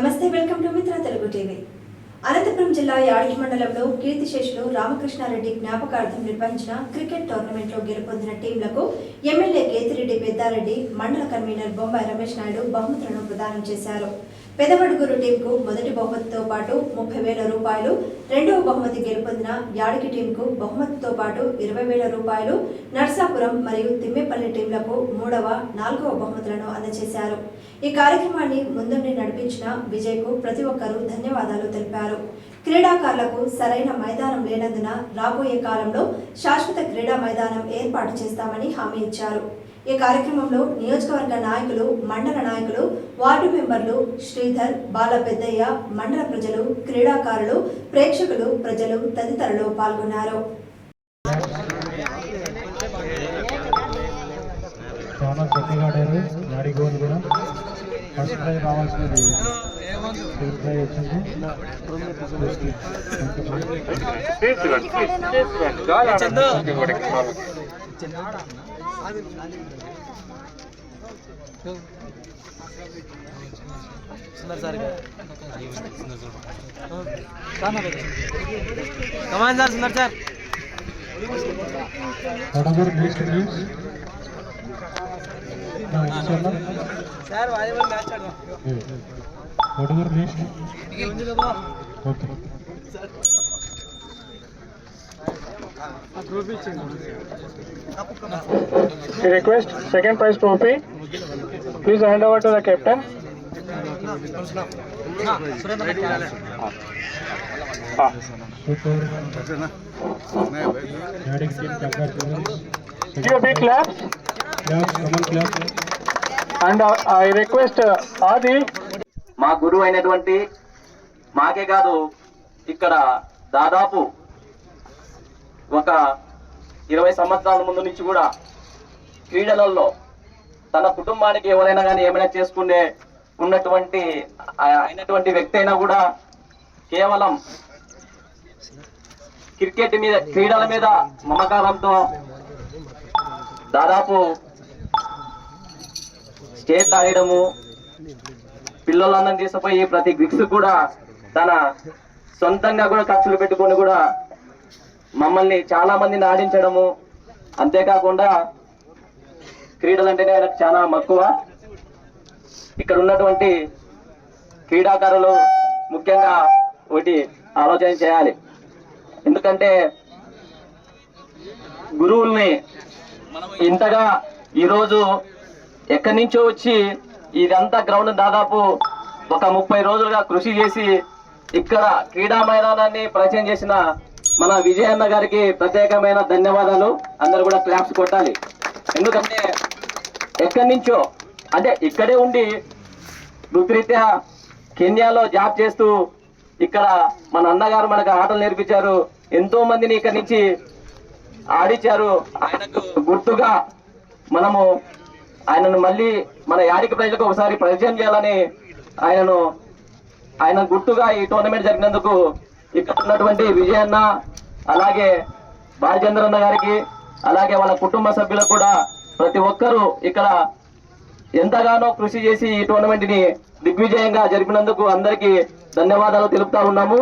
నమస్తే, welcome to మిత్ర Telugu TV. Anantapuram జిల్లా యాడికి మండలంలో కీర్తిశేషులు రామకృష్ణారెడ్డి జ్ఞాపకార్థం నిర్వహించిన క్రికెట్ టోర్నమెంట్లో గెలుపొందిన టీంలకు ఎమ్మెల్యే కేతిరెడ్డి పెద్దారెడ్డి, మండల కన్వీనర్ బొంబాయి రమేష్ నాయుడు బహుమతులను ప్రదానం చేశారు. పెదవడుగురు టీంకు మొదటి బహుమతితో పాటు 30,000 రూపాయలు, రెండవ బహుమతి గెలుపొందిన యాడికి టీంకు బహుమతితో పాటు 20,000 రూపాయలు, నర్సాపురం మరియు తిమ్మేపల్లి టీంలకు మూడవ, నాలుగవ బహుమతులను అందజేశారు. ఈ కార్యక్రమాన్ని ముందుండి నడిపించిన విజయ్కు ప్రతి ఒక్కరూ ధన్యవాదాలు తెలిపారు. క్రీడాకారులకు సరైన మైదానం లేనందున రాబోయే కాలంలో శాశ్వత క్రీడా మైదానం ఏర్పాటు చేస్తామని హామీ ఇచ్చారు. ఈ కార్యక్రమంలో నియోజకవర్గ నాయకులు, మండల నాయకులు, వార్డు మెంబర్లు శ్రీధర్, బాల పెద్దయ్య, మండల ప్రజలు, క్రీడాకారులు, ప్రేక్షకులు, ప్రజలు తదితరులు పాల్గొన్నారు. Come on sir, Sundar sir sir volleyball match आडदाం okay request second prize trophy please hand over to the captain. Give a big clap. And I request Adi. మా గురువు అయినటువంటి మాకే కాదు, ఇక్కడ దాదాపు ఒక 20 సంవత్సరాల ముందు నుంచి కూడా క్రీడలలో తన కుటుంబానికి ఎవరైనా కానీ ఏమైనా చేసుకునే ఉన్నటువంటి అయినటువంటి వ్యక్తి అయినా కూడా కేవలం క్రికెట్ మీద, క్రీడల మీద మమకారంతో దాదాపు స్టేట్ ఆడడము, పిల్లలందరం తీసుకుపోయి ప్రతి గ్రిక్స్ కూడా తన సొంతంగా కూడా ఖర్చులు పెట్టుకొని కూడా మమ్మల్ని చాలా మందిని ఆడించడము, అంతేకాకుండా క్రీడలంటేనే ఆయనకు చాలా మక్కువ. ఇక్కడ ఉన్నటువంటి క్రీడాకారులు ముఖ్యంగా ఒకటి ఆలోచన చేయాలి. ఎందుకంటే గురువుల్ని ఇంతగా ఈరోజు ఎక్కడి నుంచో వచ్చి ఇదంతా గ్రౌండ్ దాదాపు ఒక 30 రోజులుగా కృషి చేసి ఇక్కడ క్రీడా మైదానాన్ని పరిచయం చేసిన మన విజయన్న గారికి ప్రత్యేకమైన ధన్యవాదాలు. అందరూ కూడా క్లాప్స్ కొట్టాలి. ఎందుకంటే ఎక్కడి నుంచో, అంటే ఇక్కడే ఉండి వృత్తిరీత్యా కెన్యాలో జాబ్ చేస్తూ ఇక్కడ మన అన్నగారు మనకు ఆటలు నేర్పించారు, ఎంతో మందిని ఇక్కడి నుంచి ఆడించారు. ఆయనకు గుర్తుగా మనము ఆయనను మళ్ళీ మన యాడికి ప్రజలకు ఒకసారి పరిచయం చేయాలని ఆయన గుర్తుగా ఈ టోర్నమెంట్ జరిగినందుకు ఇక్కడ ఉన్నటువంటి విజయన్న, అలాగే బాలచంద్రన్న గారికి, అలాగే వాళ్ళ కుటుంబ సభ్యులకు కూడా ప్రతి ఒక్కరూ ఇక్కడ ఎంతగానో కృషి చేసి ఈ టోర్నమెంట్ ని దిగ్విజయంగా జరిపినందుకు అందరికీ ధన్యవాదాలు తెలుపుతా ఉన్నాము.